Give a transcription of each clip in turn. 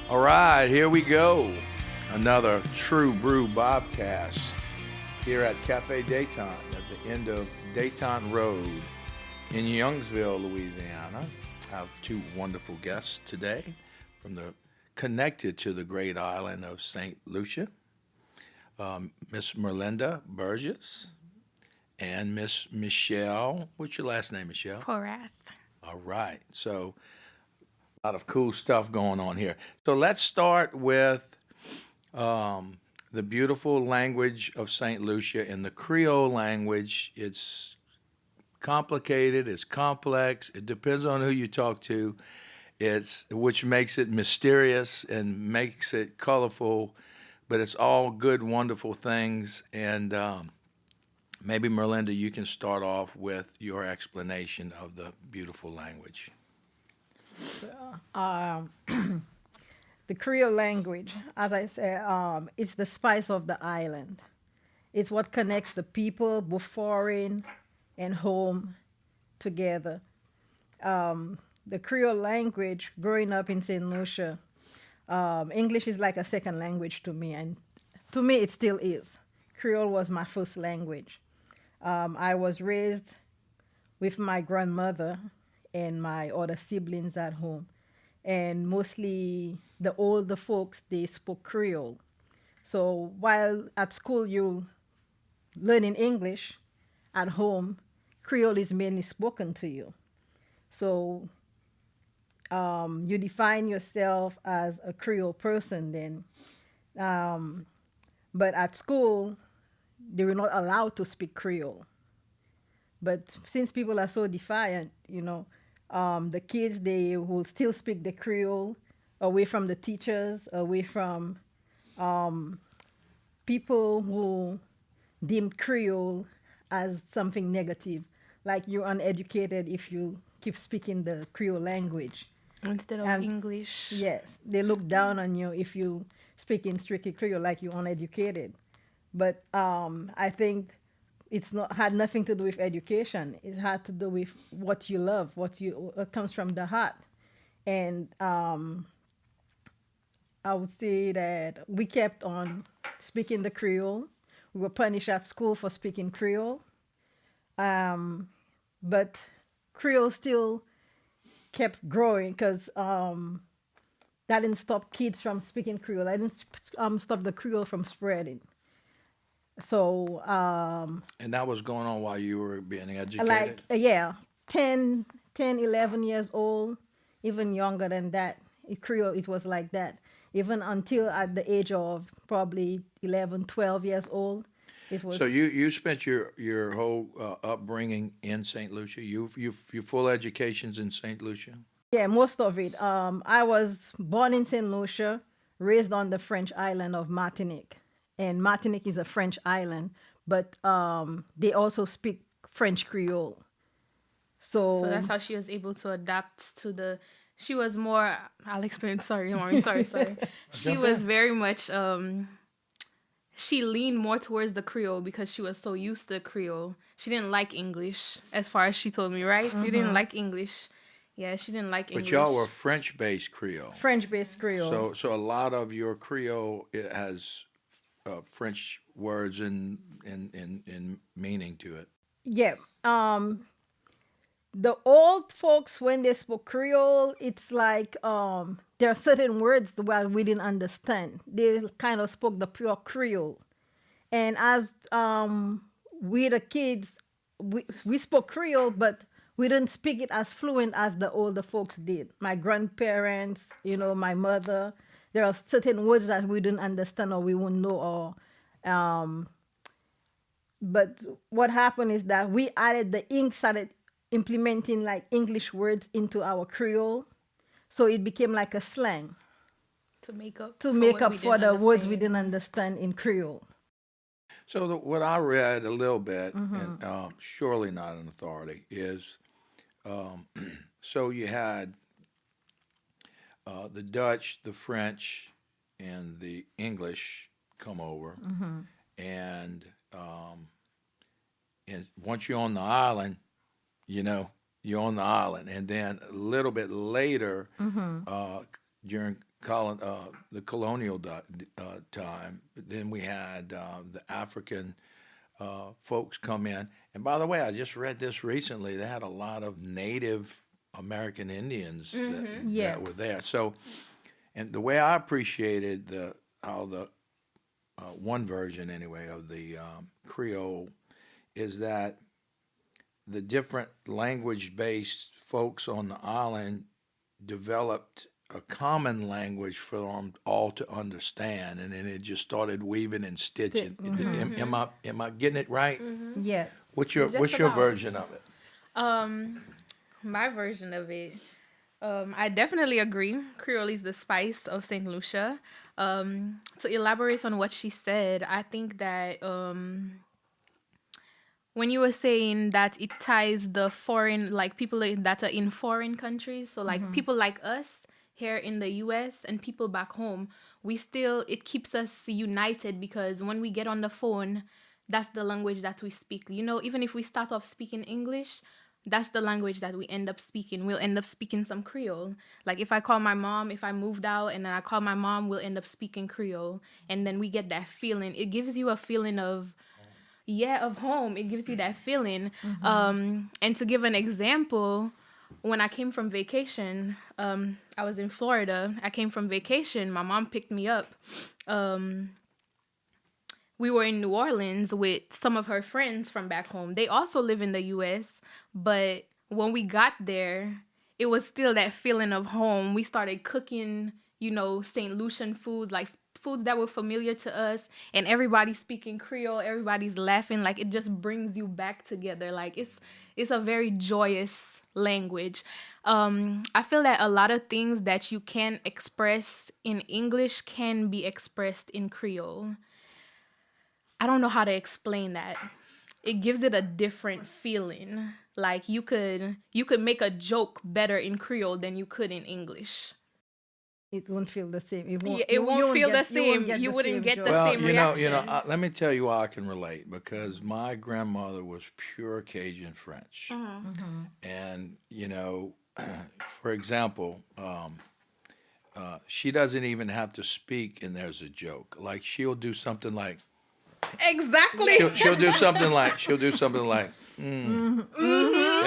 All right, here we go. Another true brew Bobcast here at Cafe Dayton at the end of Dayton Road in Youngsville, Louisiana. I have two wonderful guests today connected to the great island of Saint Lucia, Miss Merlinda Burgess and Miss Michelle. What's your last name, Michelle? Porath. All right. So a lot of cool stuff going on here. So let's start with the beautiful language of St. Lucia. In the Creole language, it's complicated, it's complex, it depends on who you talk to, which makes it mysterious and makes it colorful, but it's all good, wonderful things. And maybe, Merlinda, you can start off with your explanation of the beautiful language. Um, the Creole language, as I say, it's the spice of the island. It's what connects the people, both foreign and home, together. The Creole language, growing up in St. Lucia, English is like a second language to me, and to me it still is. Creole was my first language. I was raised with my grandmother and my other siblings at home, and mostly the older folks, they spoke Creole. So while at school you learning English, at home Creole is mainly spoken to you. So you define yourself as a Creole person then. Um, but at school, they were not allowed to speak Creole. But since people are so defiant, the kids, they will still speak the Creole away from the teachers, away from um, people who deemed Creole as something negative, like you're uneducated if you keep speaking the Creole language. Instead of And English. yes, they look down on you if you speak in strictly Creole, like you're uneducated. But I think it's not had nothing to do with education. It had to do with what you love, what comes from the heart. And I would say that we kept on speaking the Creole. We were punished at school for speaking Creole. Um, but Creole still kept growing because that didn't stop kids from speaking Creole. I didn't stop the Creole from spreading. So, And that was going on while you were being like, educated? yeah, 11 years old, even younger than that. Creole, it was like that. Even until at the age of probably 11, 12 years old, it So was. you spent your whole upbringing in St. Lucia. Your full education's in St. Lucia. Yeah, most of it. I was born in Saint Lucia, raised on the French island of Martinique, and Martinique is a French island, but they also speak French Creole. So So that's how she was able to adapt to the. She was more. I'll explain. Sorry, Maury. Sorry. She Jump was in. very much. She leaned more towards the Creole because she was so used to the Creole. She didn't like English, as far as she told me. Right? You didn't like English. Yeah, she didn't like But y'all were English. French-based Creole. French-based Creole. So a lot of your Creole it has French words and meaning to it. Yeah. The old folks when they spoke Creole, it's like there are certain words that we didn't understand. They kind of spoke the pure Creole. And as we the kids, we spoke Creole, but we didn't speak it as fluent as the older folks did. My grandparents, my mother, there are certain words that we didn't understand or we wouldn't know. Or but what happened is that we added the ink, started implementing like English words into our Creole, so it became like a slang To make up to for make what up we for didn't the words we didn't understand. understand in Creole. So what I read a little bit, and surely not an authority, is um, so you had the Dutch, the French, and the English come over, and and once you're on the island, you know you're on the island, and then a little bit later, uh, during the colonial time. But then we had the African folks come in. And by the way, I just read this recently. They had a lot of Native American Indians Yeah. that were there. So, and the way I appreciated how the one version anyway of the Creole is that the different language-based folks on the island developed a common language for them all to understand, and then it just started weaving and stitching. Am I getting it right? Yeah. What's your Just about. version of it? My version of it, I definitely agree. Creole is the spice of Saint Lucia. To elaborate on what she said, I think that when you were saying that it ties the foreign, like people that are in foreign countries, so like people like us here in the US and people back home, it keeps us united because when we get on the phone, that's the language that we speak. You know, even if we start off speaking English, that's the language that we end up speaking. We'll end up speaking some Creole. Like if I call my mom, if I moved out and then I call my mom, we'll end up speaking Creole. And then we get that feeling. It gives you a feeling of home. It gives you that feeling. And to give an example, when I came from vacation, I was in Florida. I came from vacation. My mom picked me up. We were in New Orleans with some of her friends from back home. They also live in the U.S., but when we got there, it was still that feeling of home. We started cooking, St. Lucian foods, like foods that were familiar to us, and everybody's speaking Creole, everybody's laughing. Like, it just brings you back together. Like, it's a very joyous language. I feel that a lot of things that you can express in English can be expressed in Creole. I don't know how to explain that. It gives it a different feeling. Like you could make a joke better in Creole than you could in English. It won't feel the same. It won't feel the same. You wouldn't get the same reaction. Let me tell you why I can relate, because my grandmother was pure Cajun French. And, for example, she doesn't even have to speak and there's a joke. Like she'll do something like, exactly. She'll do something like, and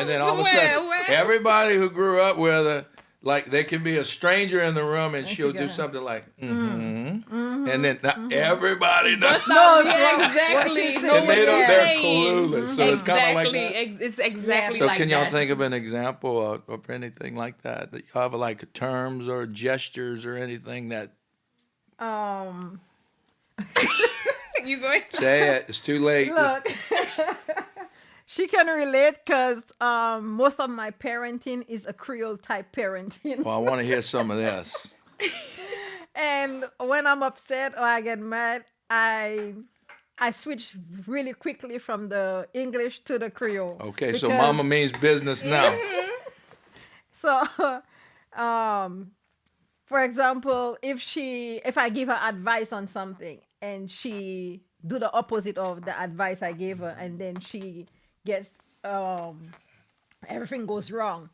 then all of a sudden, everybody who grew up with her, like there can be a stranger in the room, and she'll do something like, and then everybody knows. Exactly. And they're clueless. So it's kind of like that. It's exactly So like that. can y'all think of an example of anything like that? That y'all have like terms or gestures or anything that? You going? Say it. It's too late. Look, she can relate because most of my parenting is a Creole type parenting. Well, I want to hear some of this. And when I'm upset or I get mad, I switch really quickly from the English to the Creole. Okay, so mama means business now. So, for example, if I give her advice on something and she do the opposite of the advice I gave her, and then she gets everything goes wrong,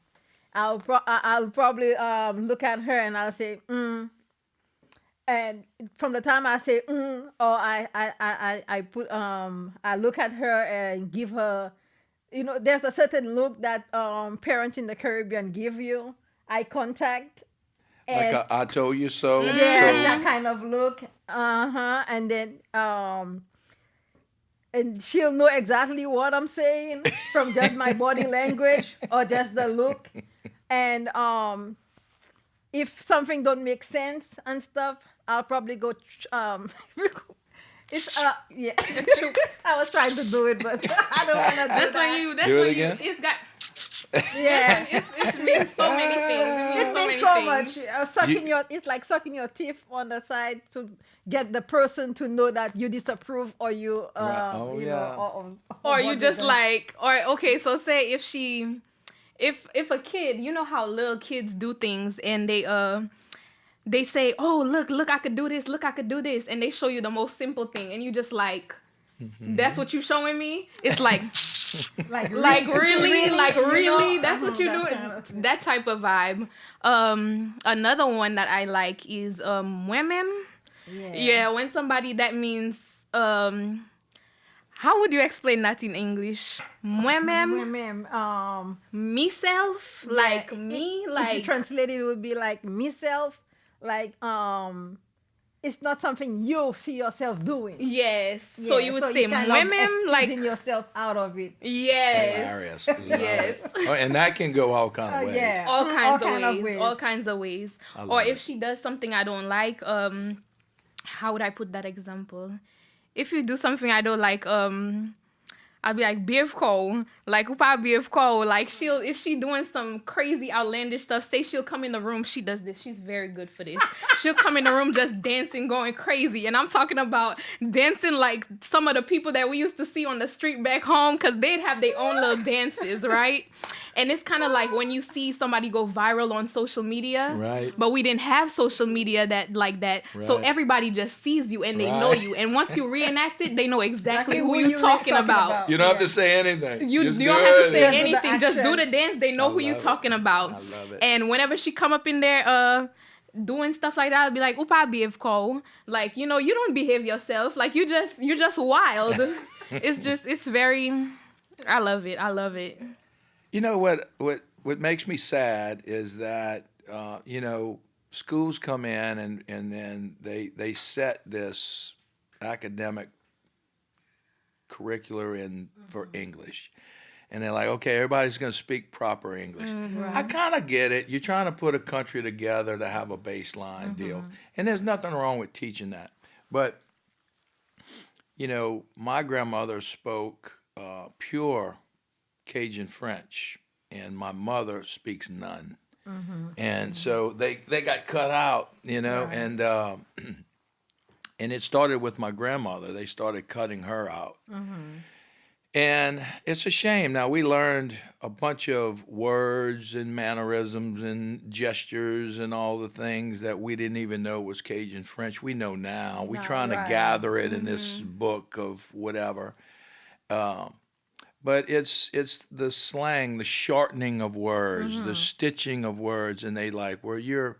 I'll probably look at her and I'll say and from the time I say or I put I look at her and give her, there's a certain look that parents in the Caribbean give you, eye contact. And Like I told you so. yeah, So, that kind of look. And then and she'll know exactly what I'm saying from just my body language or just the look. And if something don't make sense and stuff, I'll probably go it's yeah. I was trying to do it, but I don't want to do That's that. when you. That's Do it when again? you. It's got. Yeah. It means so many things. It makes so much. It's like sucking your teeth on the side to get the person to know that you disapprove or you, Right. Oh, yeah. Or you what just they- like, or okay, so say if if a kid, you know how little kids do things and they say, oh look, I could do this, and they show you the most simple thing and you just like, that's what you showing me. It's like Like Like really, you know? that's what you do. That kind of- That type of vibe. Another one that I like is women. Yeah, when somebody that means how would you explain that in English? Women, Women, myself, yeah, like me, if you like translate it, it would be like myself, like it's not something you see yourself doing. yes. Yeah, So you would say kind women, of like excusing yourself out of it. yes, Hilarious. Love yes. it. Oh, and that can go all kind of ways. Yeah. All Mhm, kinds all of kind of ways, ways. all kinds of ways. I Or love if it. she does something I don't like, how would I put that example? If you do something I don't like, I'll be like, behave cold. Like, upa behave cold. Like, if she doing some crazy outlandish stuff, say she'll come in the room, she does this. She's very good for this. She'll come in the room just dancing, going crazy. And I'm talking about dancing like some of the people that we used to see on the street back home, because they'd have their own little dances, right? And it's kind of like when you see somebody go viral on social media. Right. But we didn't have social media like that. So Right. everybody just sees you and they know Right. you. And once you reenact it, they know exactly Exactly who who you you talking talking about. about. You don't have Yeah. to say anything. You Just don't do have to it. say Just do the anything. Just do action. the dance. They know I who you love it. talking about. I love it. And whenever she come up in there, doing stuff like that, I'll be like, "Upa behave Cole." Like, you don't behave yourself. Like you're just wild. It's very. I love it. I love it. You know what makes me sad is that schools come in and then they set this academic curricular in for English. And they're like, okay, everybody's going to speak proper English. I kind of get it. You're trying to put a country together to have a baseline deal. And there's nothing wrong with teaching that. But, my grandmother spoke pure Cajun French, and my mother speaks none. And so they got cut out, and and it started with my grandmother. They started cutting her out. And it's a shame. Now, we learned a bunch of words and mannerisms and gestures and all the things that we didn't even know was Cajun French. We know now. We're trying to right. gather it in this book of whatever. But it's the slang, the shortening of words, the stitching of words, and they like, well, you're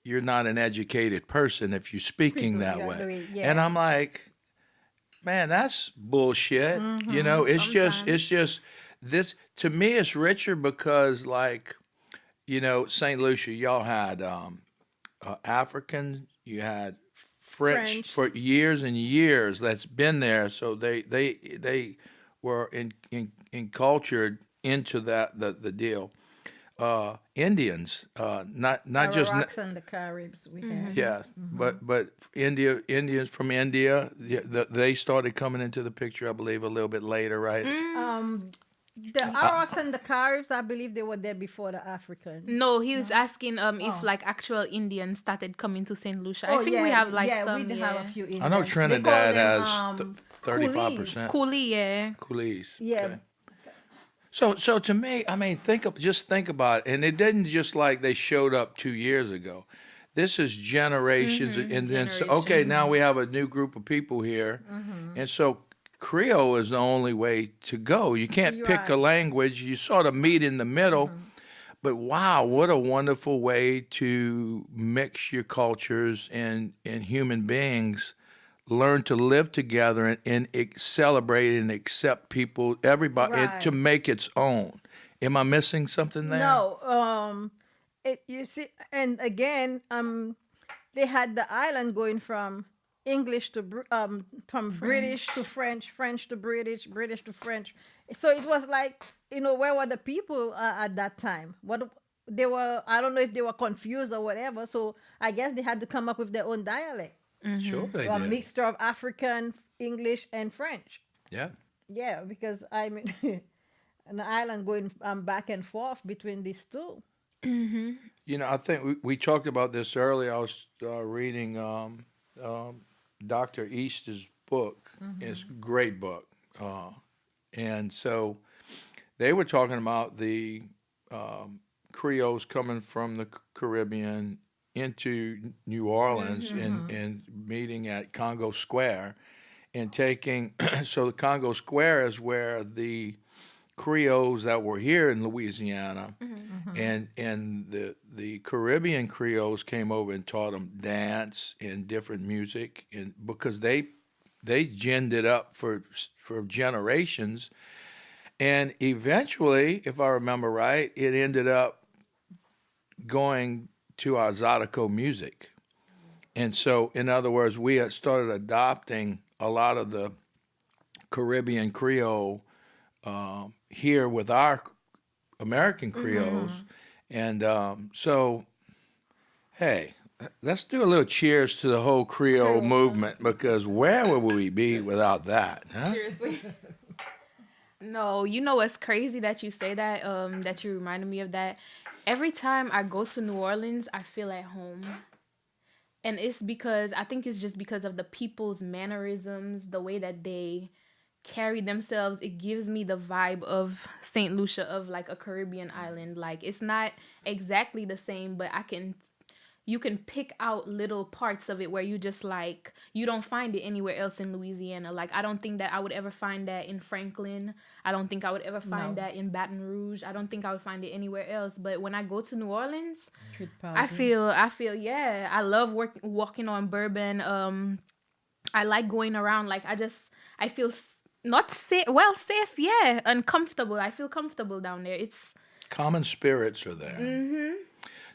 not an educated person if you're speaking that that way. way, yeah. And I'm like, man, that's bullshit. It's just this to me. It's richer because, like, Saint Lucia, y'all had African, you had French for years and years. That's been there. So they were encultured into that the deal. Indians, not just Rocks and the Caribs we had. yeah, but Indians from India, they started coming into the picture, I believe, a little bit later, right? The Arawaks and the Caribs, I believe they were there before the Africans. No, he was asking if like actual Indians started coming to Saint Lucia. I think we have like some. we have a few Indians. I know They Trinidad call them, has 35% Coolie, yeah. coolies. Yeah. Okay. So to me, I mean, think about it, and it didn't just like they showed up 2 years ago. This is generations, and then okay, now we have a new group of people here, and so Creole is the only way to go. You can't pick a language; you sort of meet in the middle. But wow, what a wonderful way to mix your cultures and human beings learn to live together and celebrate and accept people, everybody, and to make its own. Am I missing something there? No, you see, and again, they had the island going from English to from British to French, French to British, British to French. So it was like, where were the people at that time? What they were, I don't know if they were confused or whatever. So I guess they had to come up with their own dialect. Sure they A did. mixture of African, English, and French. Yeah. Yeah, because I mean, an island going back and forth between these two. I think we talked about this earlier. I was reading Dr. East's book. It's a great book. And so they were talking about the Creoles coming from the Caribbean into New Orleans and meeting at Congo Square and taking, so the Congo Square is where the Creoles that were here in Louisiana, and the Caribbean Creoles came over and taught them dance and different music, and because they ginned it up for generations, and eventually, if I remember right, it ended up going to our Zydeco music. And so, in other words, we had started adopting a lot of the Caribbean Creole here with our American Creoles. And so, hey, let's do a little cheers to the whole Creole movement, because where would we be without that? Huh? Seriously. No, you know what's crazy that you say that, that you reminded me of that. Every time I go to New Orleans, I feel at home. And it's because, I think it's just because of the people's mannerisms, the way that they carry themselves. It gives me the vibe of Saint Lucia, of like a Caribbean island. Like, it's not exactly the same, but you can pick out little parts of it where you just like, you don't find it anywhere else in Louisiana. Like, I don't think that I would ever find that in Franklin. I don't think I would ever find that in Baton Rouge. I don't think I would find it anywhere else. But when I go to New Orleans, Street I feel, yeah, I love walking on Bourbon. I like going around. Like, I feel not safe, safe, yeah, and comfortable. I feel comfortable down there. It's Common spirits are there.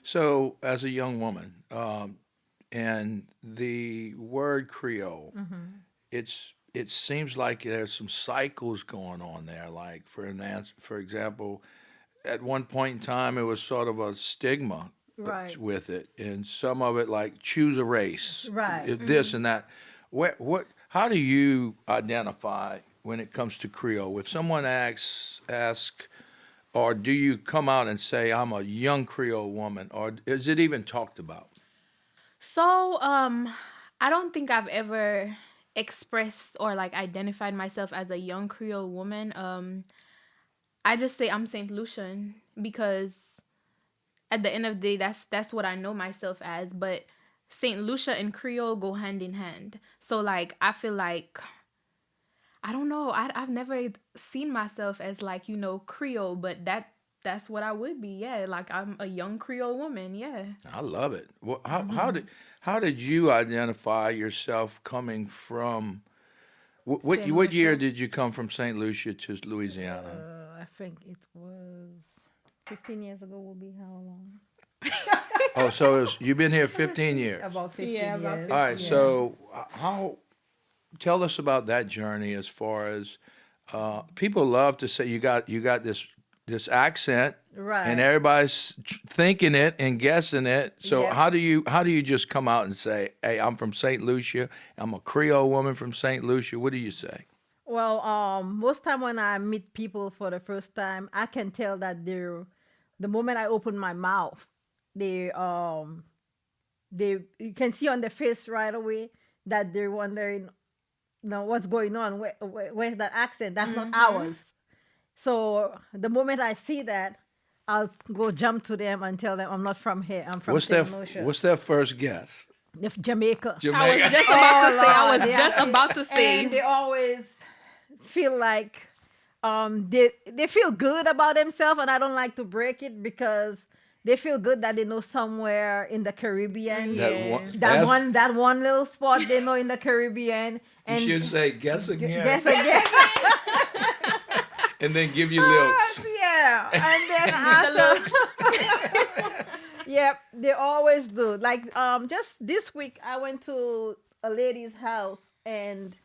So, as a young woman, and the word Creole, it seems like there's some cycles going on there. Like, for example, at one point in time, it was sort of a stigma Right. with it, and some of it like choose a race, Right. this and that. How do you identify when it comes to Creole? If someone asks, or do you come out and say, I'm a young Creole woman, or is it even talked about? so, I don't think I've ever expressed or like identified myself as a young Creole woman. I just say I'm Saint Lucian because at the end of the day, that's what I know myself as. But Saint Lucia and Creole go hand in hand. So like, I feel like, I don't know, I've never seen myself as like, Creole, but that's what I would be. Yeah, like I'm a young Creole woman. Yeah. I love it. Well, how did you identify yourself coming from? What Saint what year Lucia. did you come from Saint Lucia to Louisiana? I think it was 15 years ago. Will be how long? Oh, so you've been here 15 years. About 15 Yeah, about years. All right. Yeah. So tell us about that journey as far as people love to say you got this accent, Right. and everybody's thinking it and guessing it. So Yeah. how do you just come out and say, "Hey, I'm from Saint Lucia. I'm a Creole woman from Saint Lucia"? What do you say? Well, most time when I meet people for the first time, I can tell that the moment I open my mouth, you can see on their face right away that they're wondering, what's going on? Where's that accent? That's not ours. So the moment I see that, I'll go jump to them and tell them I'm not from here. I'm from What's their Saint Lucia. What's their first guess? Jamaica. I was just about to say. I was Lord, yeah. just about to say. And they always feel like they feel good about themselves, and I don't like to break it because they feel good that they know somewhere in the Caribbean. Yeah. That one little spot they know in the Caribbean. And You should say guess again, guess again. and then give you little. Yeah. And then after yep, they always do. Like just this week I went to a lady's house and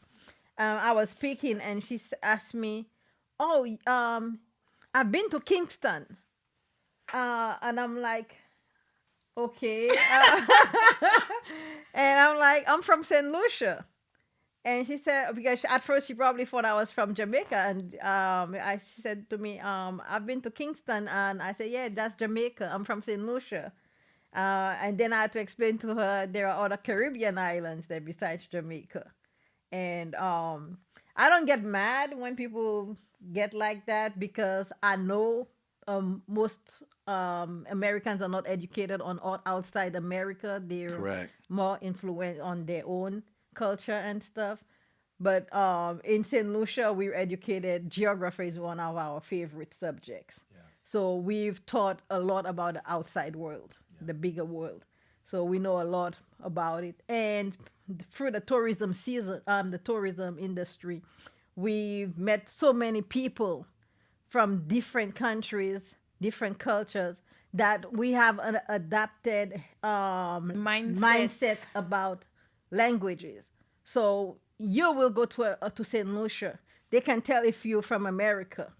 I was speaking and she asked me, "Oh, I've been to Kingston." And I'm like, "Okay." And I'm like, "I'm from St. Lucia." And she said, because at first she probably thought I was from Jamaica. And she said to me, "I've been to Kingston." And I said, "Yeah, that's Jamaica. I'm from St. Lucia." And then I had to explain to her there are other Caribbean islands there besides Jamaica. And I don't get mad when people get like that because I know most Americans are not educated on outside America. They're Correct. more influenced on their own culture and stuff. But in St. Lucia, we're educated. Geography is one of our favorite subjects. So we've taught a lot about the outside world, the bigger world. So we know a lot about it. And through the tourism season, the tourism industry, we've met so many people from different countries, different cultures, that we have an adapted mindset about languages. So you will go to St. Lucia. They can tell if you're from America.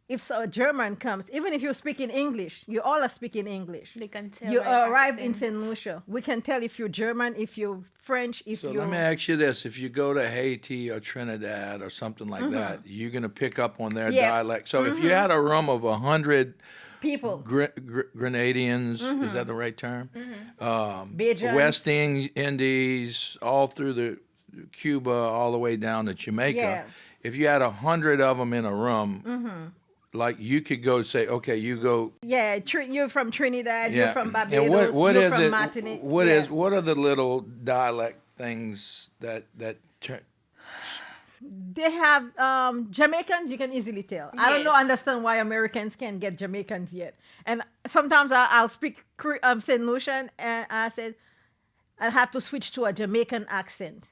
If a German comes, even if you're speaking English, you all are speaking English. They can tell You by arrive in accent. St. Lucia. We can tell if you're German, if you're French, if So you're. let me ask you this: if you go to Haiti or Trinidad or something like that, you're going to pick up on their Yeah. dialect. So if you had a room of 100 People. Grenadians, is that the right term? Bajans. West Indies, all through the Cuba, all the way down to Jamaica. Yeah. If you had 100 of them in a room, like you could go say, okay, you go. Yeah, you're from Trinidad, you're from Barbados, And what you're is from it? Martinique. What yeah. what are the little dialect things that They have Jamaicans, you can easily tell. I don't know, Yes. understand why Americans can't get Jamaicans yet. And sometimes I'll speak St. Lucian, and I said, I'll have to switch to a Jamaican accent.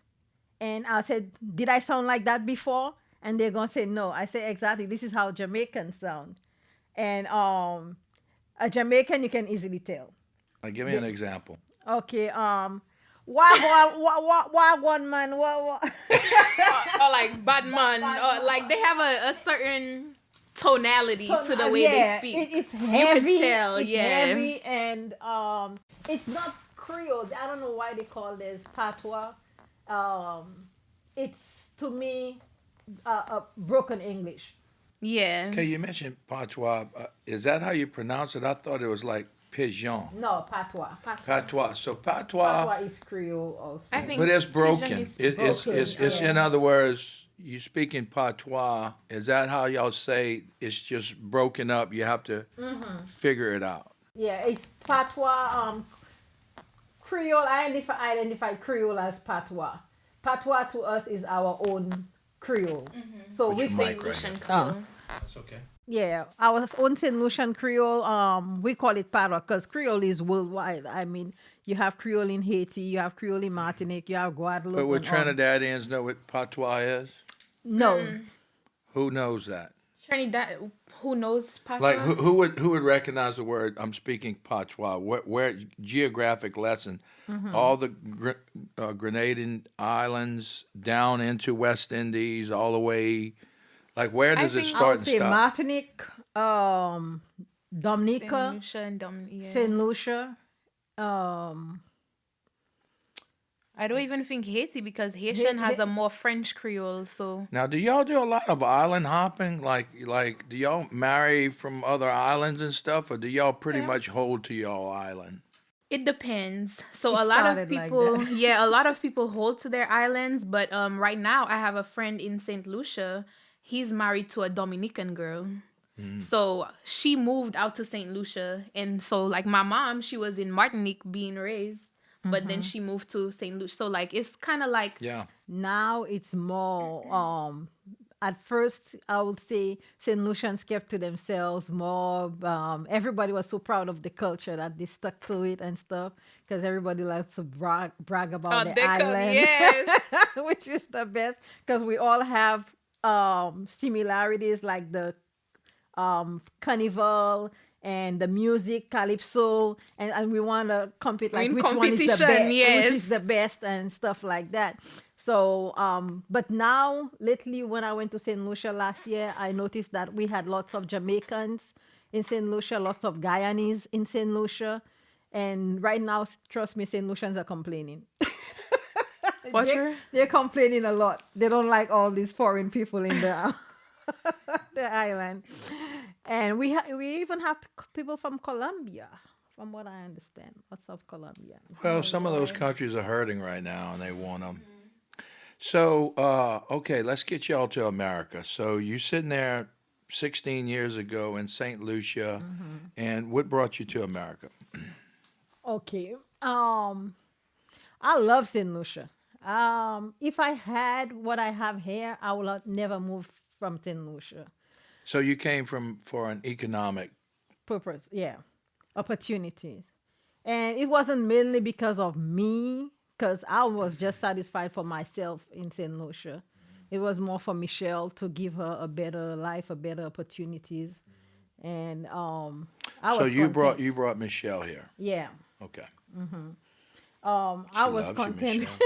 And I said, did I sound like that before? And they're going to say, no. I say, exactly, this is how Jamaicans sound. And a Jamaican, you can easily tell. give me an example. Okay, wagwan man, what? Or like Batman, or like they have a certain tonality to the way they speak. It's heavy. You can tell, it's yeah. heavy, and it's not Creole. I don't know why they call this patois. It's to me a broken English. Yeah. Okay, you mentioned patois. Is that how you pronounce it? I thought it was like pigeon. No, patois. Patois. So patois, Patois is Creole also. I think but it's broken. Pigeon is It's broken, in yeah. other words, you speak in patois. Is that how y'all say it's just broken up? You have to figure it out. Yeah, it's patois. Creole. I identify Creole as patois. Patois to us is our own Creole. So Put we your say mic right Lucian here. Creole. That's okay. yeah, our own Saint Lucian Creole. We call it patois because Creole is worldwide. I mean, you have Creole in Haiti, you have Creole in Martinique, you have Guadeloupe. But would and all. Trinidadians know what patois is? No, Who knows that? Trinidad, who knows patois? Like who would recognize the word? I'm speaking patois. Where geographic lesson? All the Grenadian islands down into West Indies, all the way. Like where does it think I start would and say stop? Martinique, Saint Dominica, Lucia and yeah. Saint Lucia. I don't even think Haiti because Haitian has a more French Creole, so Now, do y'all do a lot of island hopping? Like do y'all marry from other islands and stuff, or do y'all pretty much hold to y'all island? it depends. So It a lot of started like people, that. yeah, a lot of people hold to their islands, but right now I have a friend in Saint Lucia. He's married to a Dominican girl. So she moved out to Saint Lucia, and so like my mom, she was in Martinique being raised, but then she moved to Saint Lucia. So like it's kind of like Yeah. Now it's more. At first, I would say Saint Lucians kept to themselves more. Everybody was so proud of the culture that they stuck to it and stuff because everybody likes to brag about the island, yes. which is the best because we all have similarities like the carnival and the music calypso, and we want to compete like In which one is the competition, best, yes. which is the best and stuff like that. So but now lately when I went to St. Lucia last year, I noticed that we had lots of Jamaicans in St. Lucia, lots of Guyanese in St. Lucia, and right now, trust me, St. Lucians are complaining. For sure. They're complaining a lot. They don't like all these foreign people in the the island. And we even have people from Colombia, from what I understand. Lots of Colombians. Well, some of those countries are hurting right now, and they want them. So, okay, let's get y'all to America. So you sitting there 16 years ago in St. Lucia, and what brought you to America? Okay. I love St. Lucia. If I had what I have here, I would have never moved from St. Lucia. So you came from for an economic. Purpose, yeah, opportunities. And it wasn't mainly because of me, because I was just satisfied for myself in St. Lucia. It was more for Michelle to give her a better life, a better opportunities. And I So was content. you brought Michelle here. Yeah. Okay. I She was loves you, content. Michelle.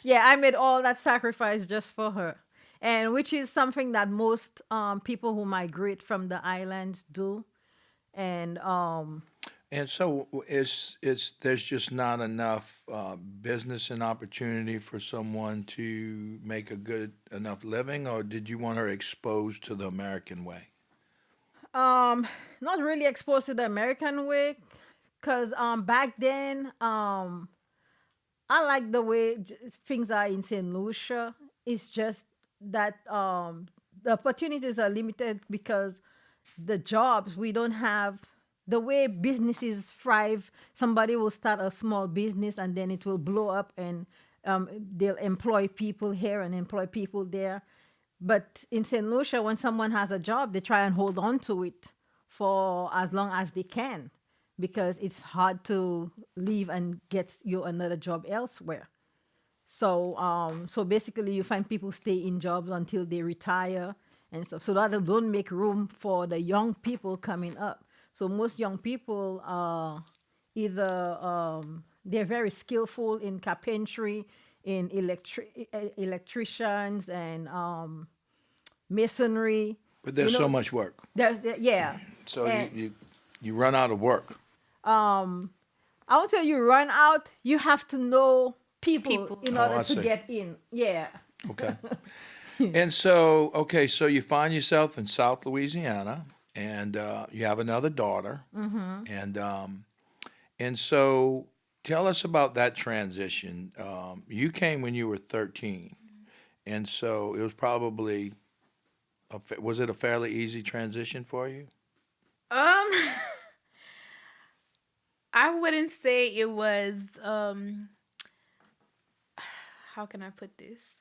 Yeah, I made all that sacrifice just for her. And which is something that most people who migrate from the islands do. And And so it's there's just not enough business and opportunity for someone to make a good enough living, or did you want her exposed to the American way? um not really exposed to the American way, because back then I like the way things are in St. Lucia. It's just that the opportunities are limited because the jobs we don't have, the way businesses thrive. Somebody will start a small business and then it will blow up, and they'll employ people here and employ people there. But in St. Lucia, when someone has a job, they try and hold on to it for as long as they can, because it's hard to leave and get you another job elsewhere. So basically, you find people stay in jobs until they retire and stuff. So that they don't make room for the young people coming up. So most young people are either they're very skillful in carpentry, in electricians, and masonry. But You there's so know, much work. yeah. So And you run out of work. I won't tell you run out. You have to know people People. in Oh, order I to see. get in. Yeah. Okay. And so, okay, so you find yourself in South Louisiana, and you have another daughter, and so tell us about that transition. You came when you were 13, and so it was probably was it a fairly easy transition for you? Um, I wouldn't say it was. How can I put this?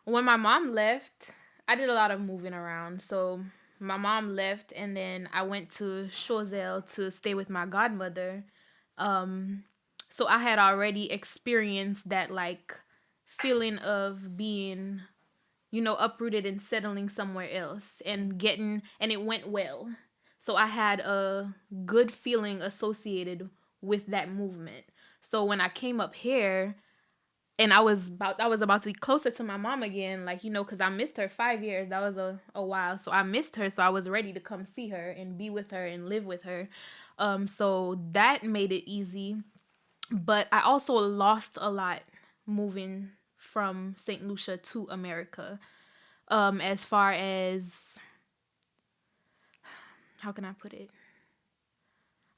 When my mom left, I did a lot of moving around. So my mom left, and then I went to Choiseul to stay with my godmother. Um, so I had already experienced that like feeling of being, uprooted and settling somewhere else and it went well. So I had a good feeling associated with that movement. So when I came up here, and I was about to be closer to my mom again, like, because I missed her 5 years. That was a while. So I missed her. So I was ready to come see her and be with her and live with her. So that made it easy. But I also lost a lot moving from St. Lucia to America. As far as, how can I put it?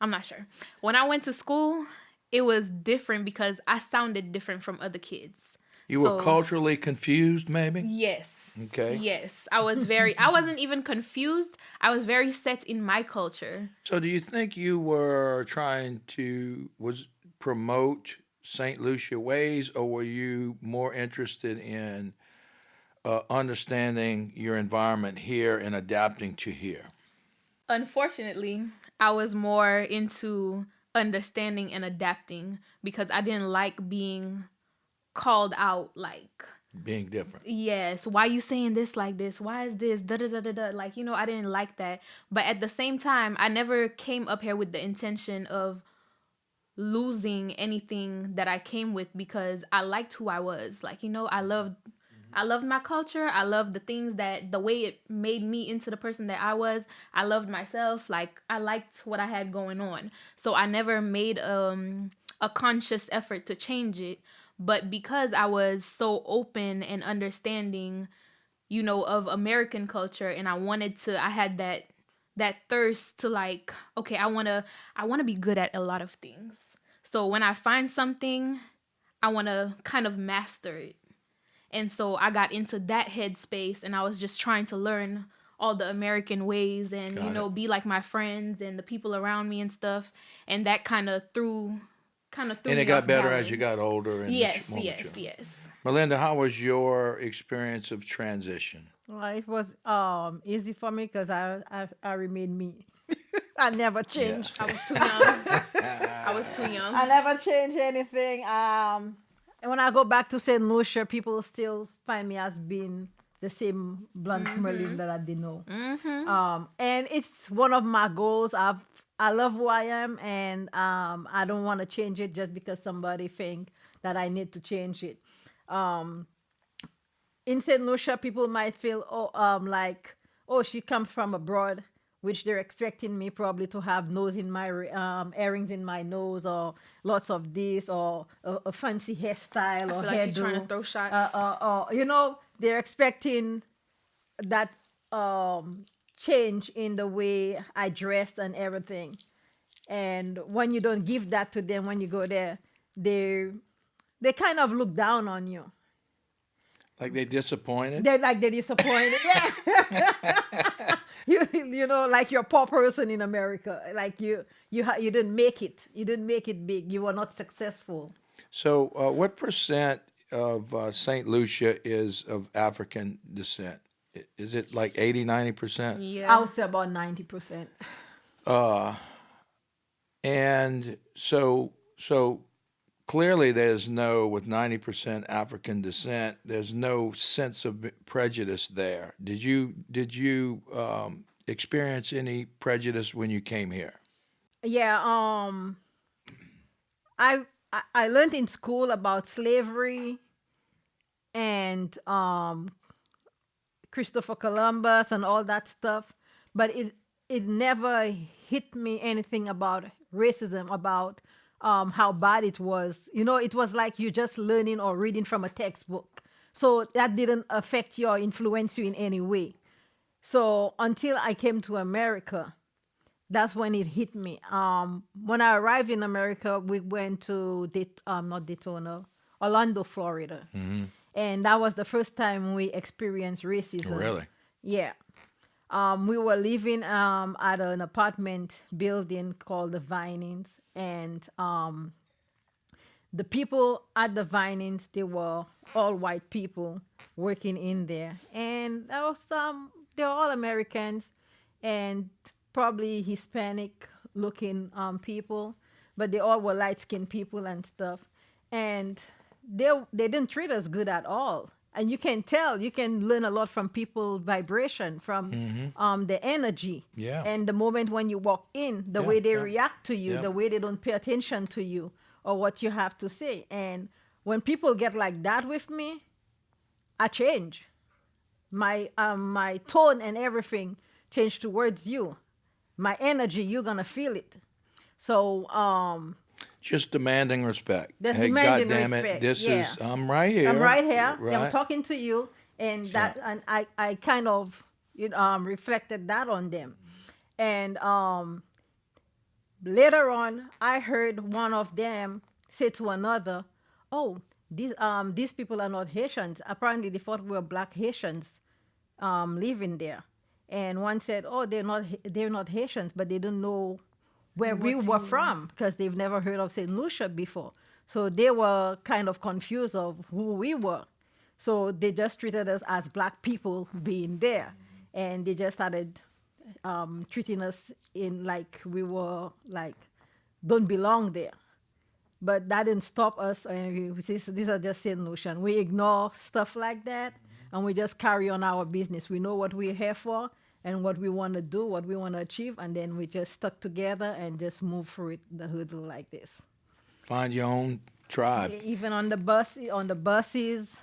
I'm not sure. When I went to school, it was different because I sounded different from other kids. You were So culturally confused, maybe? yes. Okay. Yes. I wasn't even confused. I was very set in my culture. So do you think you were trying to was promote St. Lucia ways, or were you more interested in understanding your environment here and adapting to here? Unfortunately, I was more into understanding and adapting because I didn't like being called out like, Being different. yes, why you saying this like this? Why is this da da da da da? Like, I didn't like that. But at the same time, I never came up here with the intention of losing anything that I came with because I liked who I was. Like, I loved my culture. I loved the way it made me into the person that I was. I loved myself. Like, I liked what I had going on. So I never made a conscious effort to change it. But because I was so open and understanding, of American culture, and I had that thirst to, like, okay, I want to be good at a lot of things. So when I find something, I want to kind of master it. And so I got into that headspace, and I was just trying to learn all the American ways and, Got it. be like my friends and the people around me and stuff. And that kind of threw kind of threw And me it got off better balance. as you got older and Yes, more yes, mature. yes. Merlinda, how was your experience of transition? Well, it was easy for me because I remained me. I never Yeah. changed. I was too young. I was too young. I never changed anything. And when I go back to Saint Lucia, people still find me as being the same blunt Merlin that I didn't know. And it's one of my goals. I love who I am, and I don't want to change it just because somebody think that I need to change it. Um, in Saint Lucia, people might feel like, oh, she comes from abroad, which they're expecting me probably to have nose in my earrings in my nose, or lots of this, or a fancy hairstyle, I or feel like you're trying to hairdo. throw shots. They're expecting that change in the way I dressed and everything. And when you don't give that to them when you go there, they kind of look down on you. Like they disappointed? They're disappointed. Yeah. Like you're a poor person in America. Like you didn't make it. You didn't make it big. You were not successful. So, what percent of St. Lucia is of African descent? Is it like 80, 90%? I Yeah. would say about 90%. And so clearly there's with 90% African descent, there's no sense of prejudice there. Did you experience any prejudice when you came here? Yeah. I learned in school about slavery and Christopher Columbus and all that stuff, but it never hit me anything about racism, about how bad it was. It was like you just learning or reading from a textbook. So that didn't affect you or influence you in any way. So until I came to America, that's when it hit me. When I arrived in America, we went to not Daytona, Orlando, Florida, and that was the first time we experienced racism. Really? Yeah. We were living at an apartment building called the Vinings, and the people at the Vinings, they were all white people working in there, and there was they were all Americans, and probably Hispanic looking people, but they all were light skinned people and stuff, and they didn't treat us good at all. And you can tell, you can learn a lot from people vibration, from the energy. Yeah. And the moment when you walk in, the Yeah, way they yeah. react to you, Yeah. the way they don't pay attention to you or what you have to say. And when people get like that with me, I change. My tone and everything change towards you. My energy, you're gonna feel it. So Just demanding respect. That's Hey, demanding God damn it, respect, this yeah. is I'm right here. I'm right here. Right. I'm talking to you, and that, and I kind of reflected that on them, and later on, I heard one of them say to another, "Oh, these people are not Haitians. Apparently, they thought we were black Haitians living there." And one said, "Oh, they're not Haitians, but they don't know where we were from because they've never heard of Saint Lucia before." So they were kind of confused of who we were. So they just treated us as black people being there, and they just started treating us in like we were like don't belong there. But that didn't stop us. And these are just Saint Lucian. We ignore stuff like that, and we just carry on our business. We know what we're here for and what we want to do, what we want to achieve, and then we just stuck together and just move through it, the hurdle like this. Find your own tribe. Even on the buses,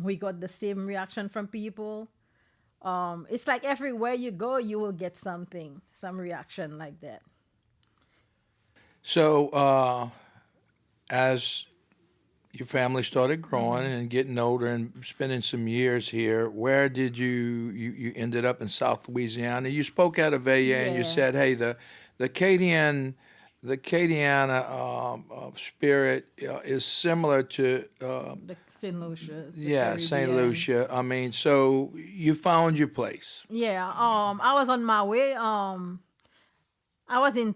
we got the same reaction from people. It's like everywhere you go, you will get some reaction like that. So, as your family started growing and getting older and spending some years here, where did you ended up in South Louisiana? You spoke at Avaya and you Yeah. said, "Hey, the Acadiana spirit is similar to The St. Lucia. the St. Caribbean. Lucia." I mean, so you found your place. Yeah. I was on my way. I was in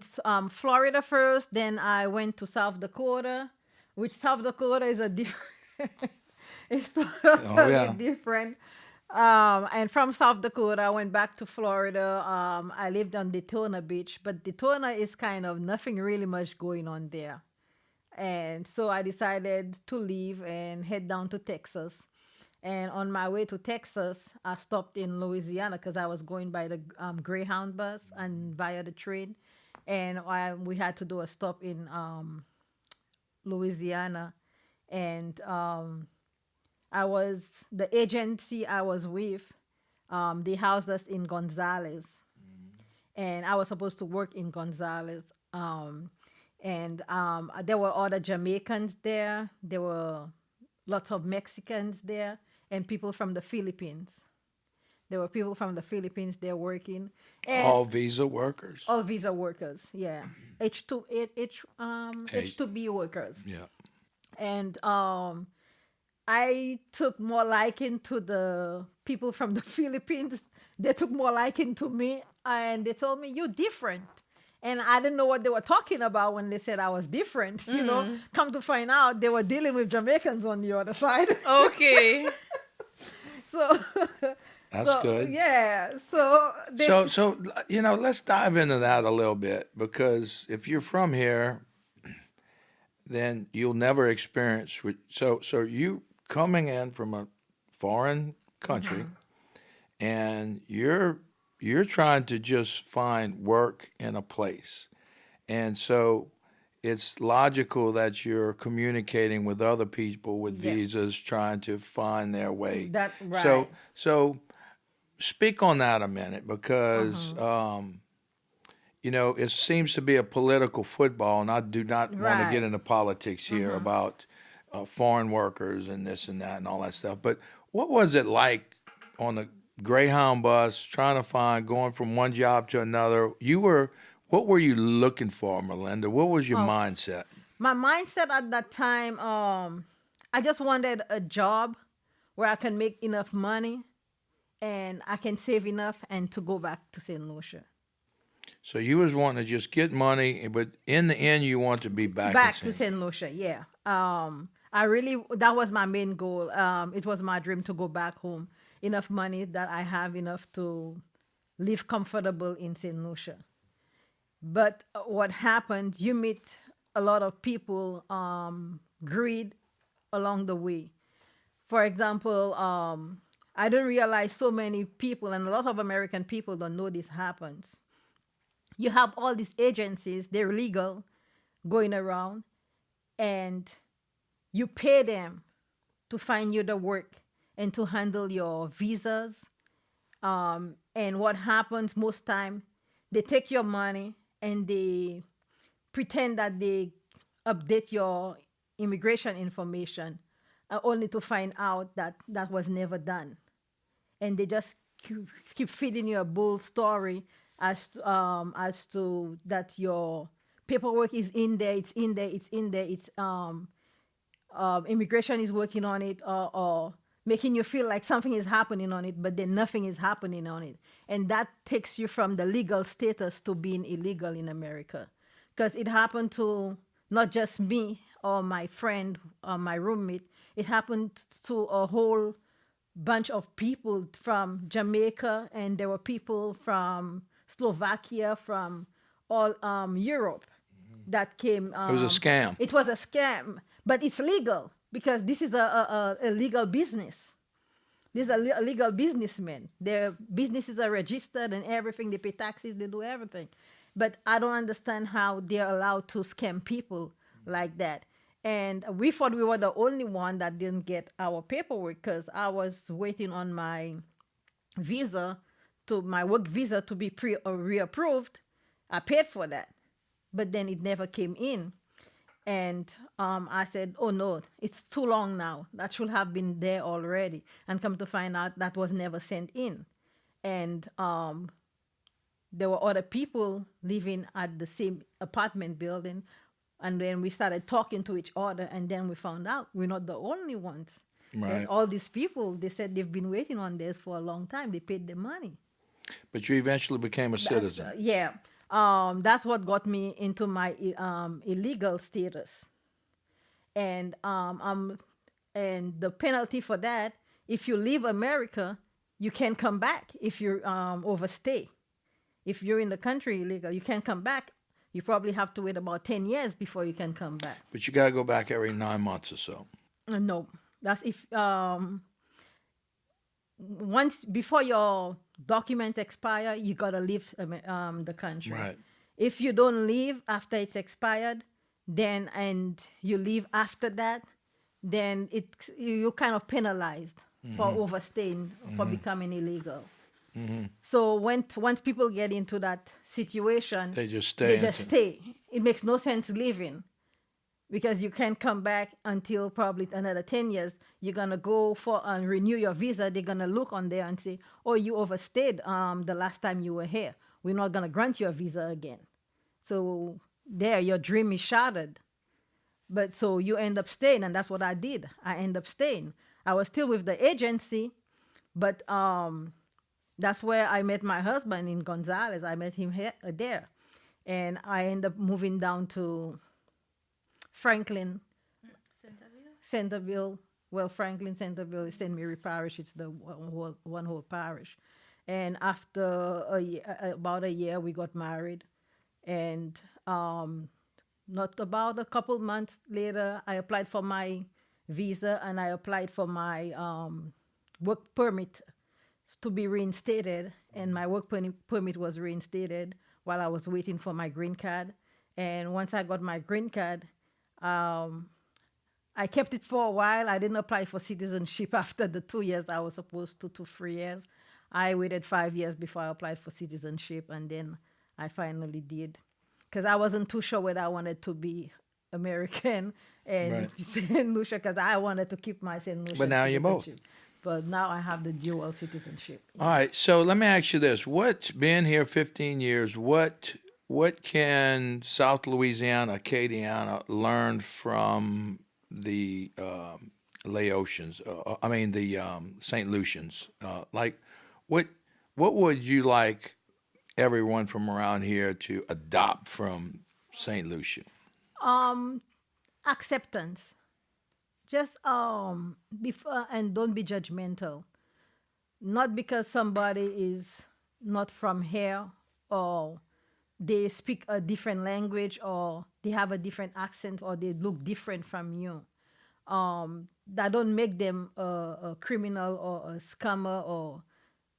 Florida first, then I went to South Dakota, which South Dakota is a different, it's Oh totally yeah. different. And from South Dakota, I went back to Florida. I lived on Daytona Beach, but Daytona is kind of nothing really much going on there. And so I decided to leave and head down to Texas. And on my way to Texas, I stopped in Louisiana because I was going by the Greyhound bus and via the train. And we had to do a stop in Louisiana. And the agency I was with, they housed us in Gonzales. And I was supposed to work in Gonzales. And there were other Jamaicans there. There were lots of Mexicans there and people from the Philippines. There were people from the Philippines there working, and All visa workers. all visa workers. Yeah, H2B workers. Yeah. And I took more liking to the people from the Philippines. They took more liking to me, and they told me you're different. And I didn't know what they were talking about when they said I was different. You know, come to find out, they were dealing with Jamaicans on the other side. Okay. So That's good. Yeah. So they, So let's dive into that a little bit because if you're from here, then you'll never experience. So you coming in from a foreign country, and you're trying to just find work in a place, and so it's logical that you're communicating with other people with Yeah. visas, trying to find their way. that So right. so speak on that a minute because it seems to be a political football, and I do not want to get Right. into politics here about foreign workers and this and that and all that stuff. But what was it like on the Greyhound bus trying to going from one job to another? What were you looking for, Merlinda? What was your Oh, mindset? my mindset at that time, I just wanted a job where I can make enough money and I can save enough and to go back to Saint Lucia. So you was wanting to just get money, but in the end, you want to be back in Back to St. Saint Lucia, yeah. That was my main goal. It was my dream to go back home. Enough money that I have enough to live comfortable in Saint Lucia. But what happens, you meet a lot of people, greed along the way. For example, I didn't realize so many people, and a lot of American people don't know this happens. You have all these agencies, they're legal, going around, and you pay them to find you the work and to handle your visas. And what happens most time, they take your money and they pretend that they update your immigration information, only to find out that that was never done. And they just keep feeding you a bull story as to that your paperwork is in there, it's in there, it's in there, it's immigration is working on it, or making you feel like something is happening on it, but then nothing is happening on it. And that takes you from the legal status to being illegal in America. Because it happened to not just me or my friend or my roommate, it happened to a whole bunch of people from Jamaica, and there were people from Slovakia, from all Europe that came. It was a scam. It was a scam, but it's legal because this is a legal business. These are legal businessmen. Their businesses are registered and everything. They pay taxes. They do everything. But I don't understand how they're allowed to scam people like that. And we thought we were the only one that didn't get our paperwork because I was waiting on my my work visa to be reapproved. I paid for that, but then it never came in. And I said, oh no, it's too long now. That should have been there already. And come to find out that was never sent in. And there were other people living at the same apartment building. And then we started talking to each other. And then we found out we're not the only ones. Right. And all these people, they said they've been waiting on this for a long time. They paid the money. But you eventually became a citizen. Yeah. That's what got me into my illegal status. And and the penalty for that, if you leave America, you can't come back if you overstay. If you're in the country illegal, you can't come back. You probably have to wait about 10 years before you can come back. But you got to go back every 9 months or so. No, that's if once before your documents expire, you gotta leave the country. Right. If you don't leave after it's expired, then and you leave after that, then you kind of penalized for overstaying, for becoming illegal. So once people get into that situation, They just stay. they just stay. It makes no sense leaving because you can't come back until probably another 10 years. You're going to go for and renew your visa. They're going to look on there and say, oh, you overstayed the last time you were here. We're not going to grant you a visa again. So there, your dream is shattered. But so you end up staying, and that's what I did. I end up staying. I was still with the agency, but that's where I met my husband in Gonzales. I met him there. And I ended up moving down to Franklin, Centerville. Well, Franklin, Centerville is St. Mary Parish. It's the one whole parish. And after about a year, we got married. And not about a couple months later, I applied for my visa and I applied for my work permit to be reinstated. And my work permit was reinstated while I was waiting for my green card. And once I got my green card, I kept it for a while. I didn't apply for citizenship after the 2 years I was supposed to 3 years. I waited 5 years before I applied for citizenship, and then I finally did. Because I wasn't too sure whether I wanted to be American and Saint Lucia, because I wanted to keep my Saint Lucia. But now you're both. But now I have the dual citizenship. All right. So let me ask you this: what's been here 15 years? What can South Louisiana, Acadiana learn from the Laotians? The St. Lucians. Like, what would you like everyone from around here to adopt from St. Lucia? Acceptance. Just before, and don't be judgmental. Not because somebody is not from here or they speak a different language or they have a different accent or they look different from you. That don't make them a criminal or a scammer, or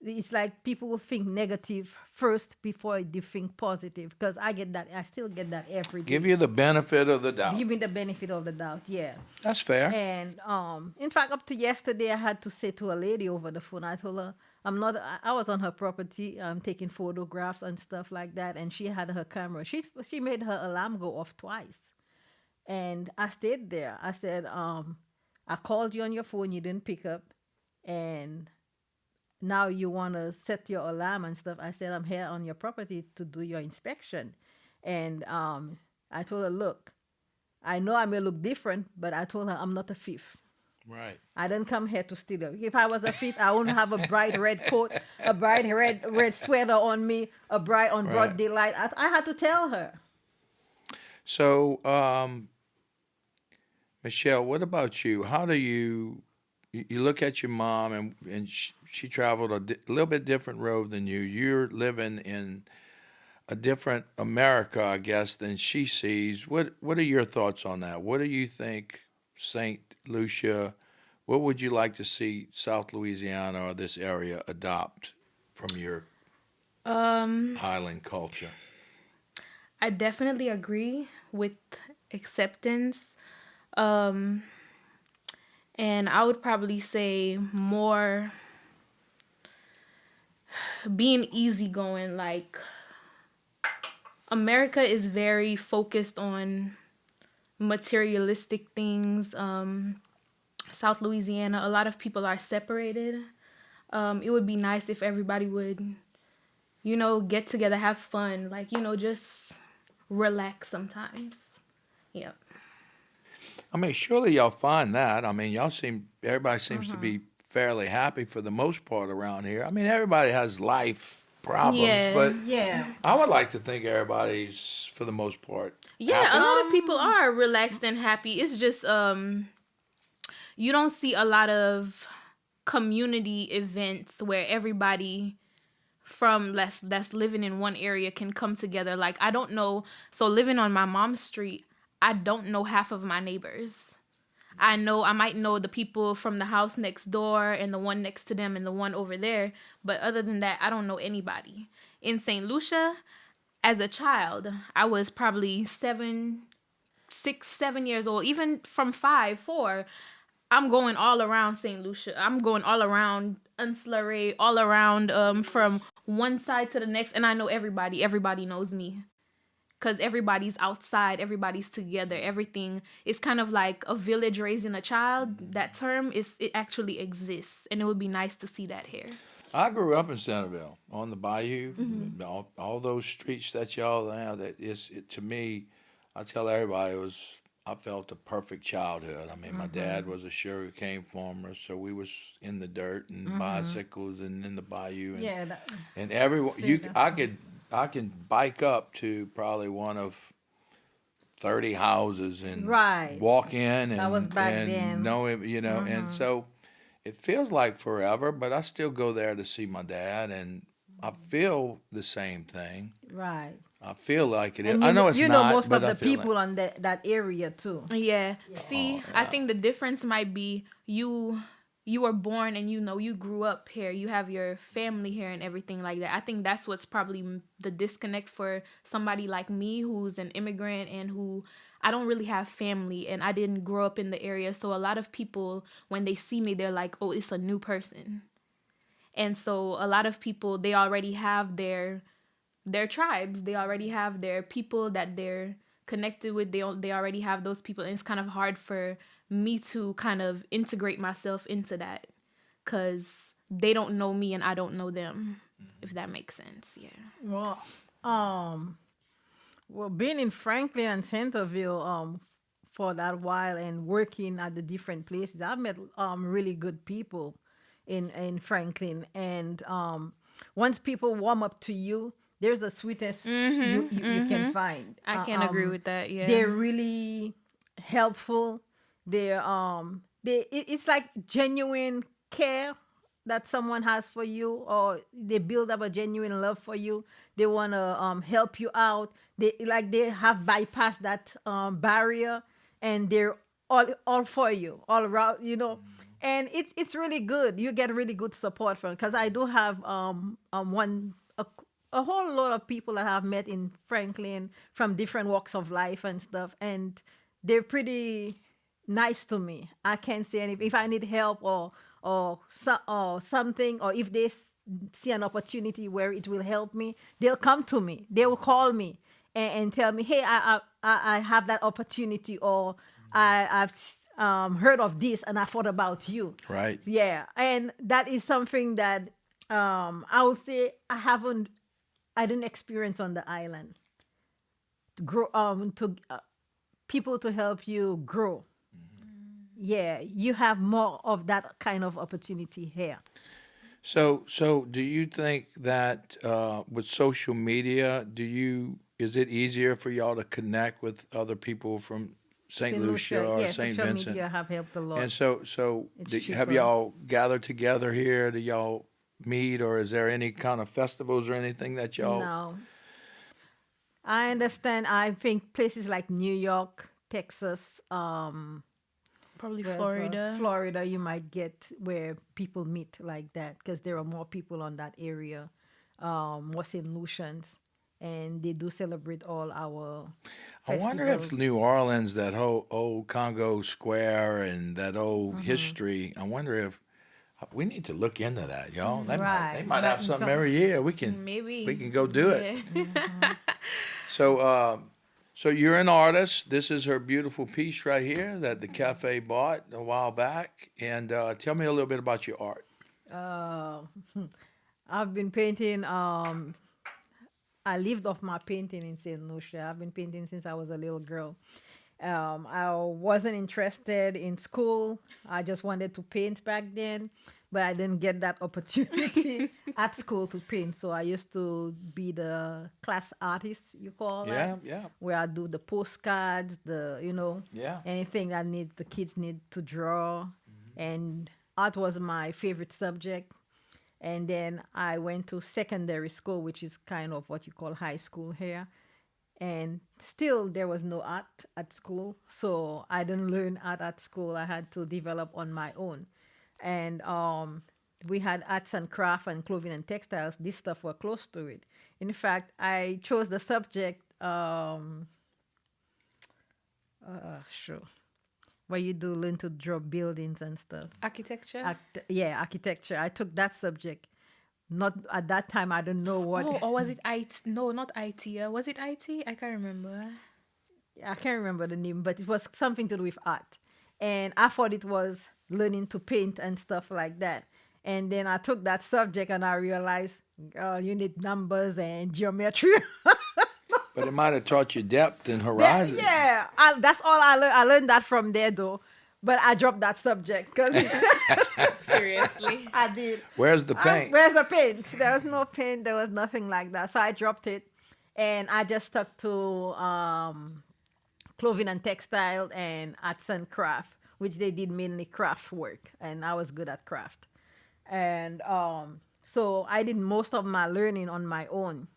it's like people will think negative first before they think positive, because I get that. I still get that every day. Give you the benefit of the doubt. Give me the benefit of the doubt, yeah. That's fair. And in fact, up to yesterday, I had to say to a lady over the phone, I told her, I was on her property, taking photographs and stuff like that, and she had her camera. She made her alarm go off twice. And I stayed there. I said, I called you on your phone, you didn't pick up, and now you want to set your alarm and stuff. I said, I'm here on your property to do your inspection. And I told her, look, I know I may look different, but I told her I'm not a thief. Right. I didn't come here to steal. If I was a thief, I wouldn't have a bright red coat, a bright red sweater on me, a bright on broad daylight. I had to tell her. So, Michelle, what about you? How do you look at your mom, and she traveled a little bit different road than you. You're living in a different America, I guess, than she sees. What are your thoughts on that? What do you think St. Lucia, what would you like to see South Louisiana or this area adopt from your island culture? I definitely agree with acceptance. And I would probably say more being easygoing. Like, America is very focused on materialistic things. South Louisiana, a lot of people are separated. It would be nice if everybody would, get together, have fun, just relax sometimes. Yep. I mean, surely y'all find that. I mean, everybody seems to be fairly happy for the most part around here. I mean, everybody has life problems, Yeah. but Yeah. I would like to think everybody's, for the most part, Yeah, happy. a lot of people are relaxed and happy. It's just you don't see a lot of community events where everybody from that's living in one area can come together. Like I don't know, so living on my mom's street, I don't know half of my neighbors. I might know the people from the house next door and the one next to them and the one over there, but other than that, I don't know anybody. In Saint Lucia, as a child, I was probably 7 years old, even from 5, 4. I'm going all around St. Lucia. I'm going all around Unslurry, all around from one side to the next, and I know everybody. Everybody knows me because everybody's outside, everybody's together. Everything is kind of like a village raising a child. That term it actually exists, and it would be nice to see that here. I grew up in Centerville on the bayou. All those streets that y'all have. To me, I tell everybody I felt a perfyperfect childhood. I mean, my dad was a sugar cane farmer, so we was in the dirt and bicycles and in the bayou. And, Yeah. and everyone, See, I can bike up to probably one of 30 houses and Right. walk in That was back and then. know it, and so it feels like forever, but I still go there to see my dad, and I feel the same thing. Right. I feel like it is. And I know it's you not, know most but of I the feel people on that area too. Yeah. See, Oh, I yeah. think the difference might be you were born and you grew up here. You have your family here and everything like that. I think that's what's probably the disconnect for somebody like me who's an immigrant and who I don't really have family and I didn't grow up in the area. So a lot of people when they see me they're like, "Oh, it's a new person." And so a lot of people they already have their tribes. They already have their people that they're connected with. They already have those people, and it's kind of hard for me to kind of integrate myself into that because they don't know me and I don't know them. If that makes sense, yeah. Well, um, being in Franklin and Centerville, for that while and working at the different places, I've met really good people in Franklin, and once people warm up to you, there's the sweetest you can find. I can agree with that. Yeah. They're really helpful. It's like genuine care that someone has for you, or they build up a genuine love for you. They want to help you out. They have bypassed that barrier, and they're all for you, all around, and it's really good. You get really good support from, because I do have a whole lot of people that I've met in Franklin from different walks of life and stuff, and they're pretty nice to me. I can't say anything if I need help or something, or if they see an opportunity where it will help me, they'll come to me. They will call me and tell me, "Hey, I have that opportunity," or I've heard of this and I thought about you. Right. Yeah, and that is something that I would say I didn't experience on the island. Grow to people to help you grow. Yeah, you have more of that kind of opportunity here. So do you think that with social media, is it easier for y'all to connect with other people from St. Saint Lucia Lucia, or yeah, St. social Vincent? media have helped a lot. And so It's have cheaper. y'all gathered together here? Do y'all meet, or is there any kind of festivals or anything that y'all? No, I understand. I think places like New York, Texas, Probably where- Florida. Florida, you might get where people meet like that, because there are more people on that area, more St. Lucians, and they do celebrate all our I wonder if festivals. New Orleans, that whole old Congo Square and that old history, I wonder if we need to look into that, y'all. They Right. might have Right. something every year. We can Maybe. go do it. Yeah. So you're an artist. This is her beautiful piece right here that the cafe bought a while back. And tell me a little bit about your art. Uh, I've been painting. I lived off my painting in Saint Lucia. I've been painting since I was a little girl. I wasn't interested in school. I just wanted to paint back then, but I didn't get that opportunity. at school to paint. So I used to be the class artist, you call Yeah, that, yeah, where I do the postcards, yeah. anything that the kids need to draw. And art was my favorite subject. And then I went to secondary school, which is kind of what you call high school here. And still there was no art at school. So I didn't learn art at school. I had to develop on my own. And we had arts and craft and clothing and textiles. This stuff were close to it. In fact, I chose the subject, sure, where you do learn to draw buildings and stuff. Architecture. Yeah, architecture. I took that subject. Not at that time. I don't know what. Oh, or was it IT? No, not IT. Was it IT? I can't remember. I can't remember the name, but it was something to do with art. And I thought it was learning to paint and stuff like that. And then I took that subject and I realized, girl, you need numbers and geometry. But it might have taught you depth and horizon. That's all I learned. I learned that from there, though. But I dropped that subject because Seriously. I did. Where's the paint? Where's the paint? There was no paint. There was nothing like that. So I dropped it. And I just stuck to clothing and textile and arts and craft, which they did mainly craft work. And I was good at craft. And so I did most of my learning on my own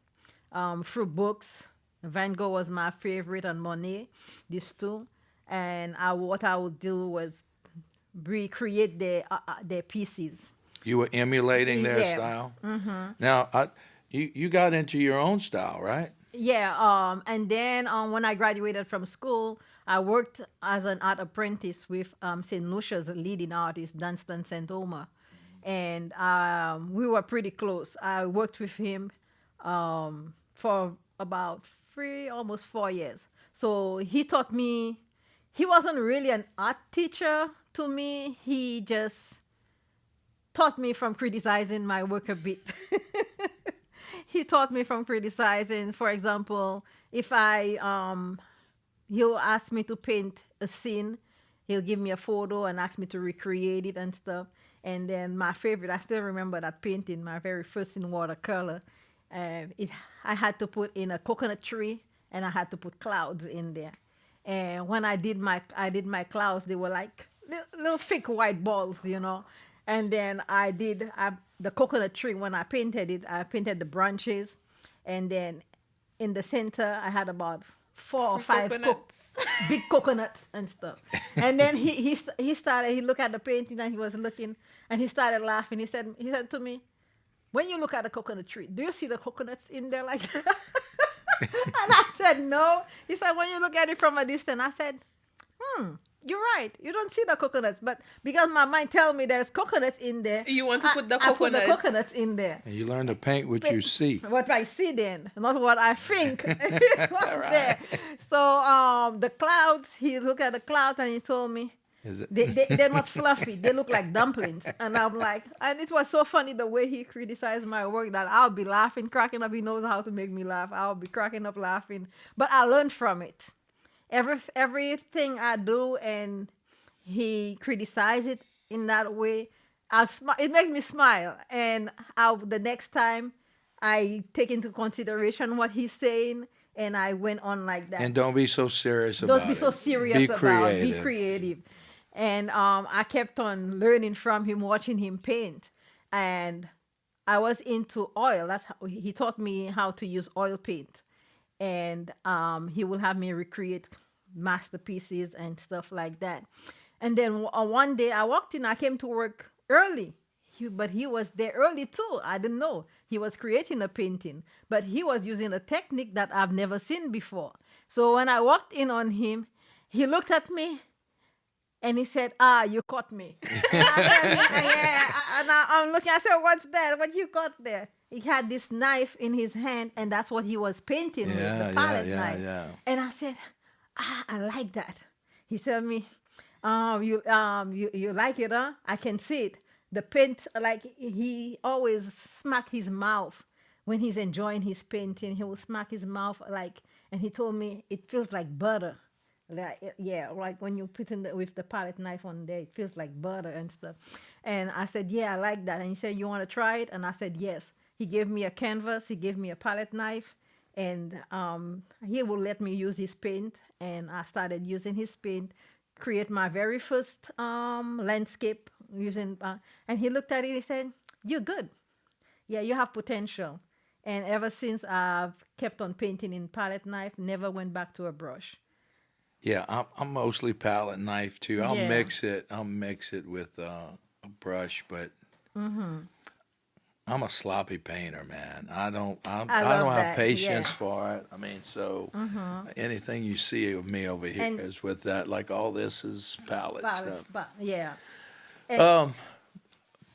through books. Van Gogh was my favorite, and Monet, these two. And what I would do was recreate their pieces. You were emulating their Yeah. style. Now, you got into your own style, right? Yeah. And then when I graduated from school, I worked as an art apprentice with Saint Lucia's leading artist, Dunstan St. Omer. And we were pretty close. I worked with him for about almost 4 years. So he taught me. He wasn't really an art teacher to me. He just taught me from criticizing my work a bit. He taught me from criticizing. For example, if he'll ask me to paint a scene, he'll give me a photo and ask me to recreate it and stuff. And then my favorite, I still remember that painting, my very first in watercolor. I had to put in a coconut tree and I had to put clouds in there. And when I did my clouds, they were like little thick white balls, And then the coconut tree. When I painted it, I painted the branches, and then in the center I had about 4 or 5 big coconuts and stuff. And then he started. He looked at the painting and he was looking, and he started laughing. He said to me, "When you look at the coconut tree, do you see the coconuts in there like that?" And I said, "No." He said, "When you look at it from a distance." I said, "You're right. You don't see the coconuts, but because my mind tells me there's coconuts in there, You want to put the I put the coconuts. coconuts in there. And you learn to paint what you see. What I see then, not what I think." There. So the clouds. He looked at the clouds and he told me, Is it? they're not fluffy. They look like dumplings. And I'm like, and it was so funny the way he criticized my work that I'll be laughing, cracking up. He knows how to make me laugh. I'll be cracking up laughing. But I learned from it. Everything I do, and he criticizes it in that way, it makes me smile. And the next time I take into consideration what he's saying, and I went on like that. And don't be so serious about it. Don't be so serious Be about creative. it. Be creative. And I kept on learning from him, watching him paint. And I was into oil. That's how he taught me how to use oil paint. And he will have me recreate masterpieces and stuff like that. And then one day I walked in, I came to work early. But he was there early too. I didn't know. He was creating a painting, but he was using a technique that I've never seen before. So when I walked in on him, he looked at me and he said, "You caught me." And I'm looking, I said, "What's that? What you got there?" He had this knife in his hand, and that's what he was painting with, the palette knife. Yeah. And I said, "I like that." He said me, you like it, huh? I can see it. The paint, like he always smack his mouth when he's enjoying his painting. He will smack his mouth and he told me it feels like butter. Yeah, like when you put in with the palette knife on there, it feels like butter and stuff. And I said, yeah, I like that. And he said, you want to try it? And I said, yes. He gave me a canvas. He gave me a palette knife, and he would let me use his paint. And I started using his paint, create my very first landscape using. And he looked at it. He said, "You're good. Yeah, you have potential." And ever since, I've kept on painting in palette knife. Never went back to a brush. Yeah, I'm mostly palette knife too. I'll Yeah. mix it. I'll mix it with a brush, but I'm a sloppy painter, man. I I don't love have that. patience Yeah. for it. I mean, so anything you see of me over here And is with that. Like all this is palette palettes, stuff. but yeah. And Um.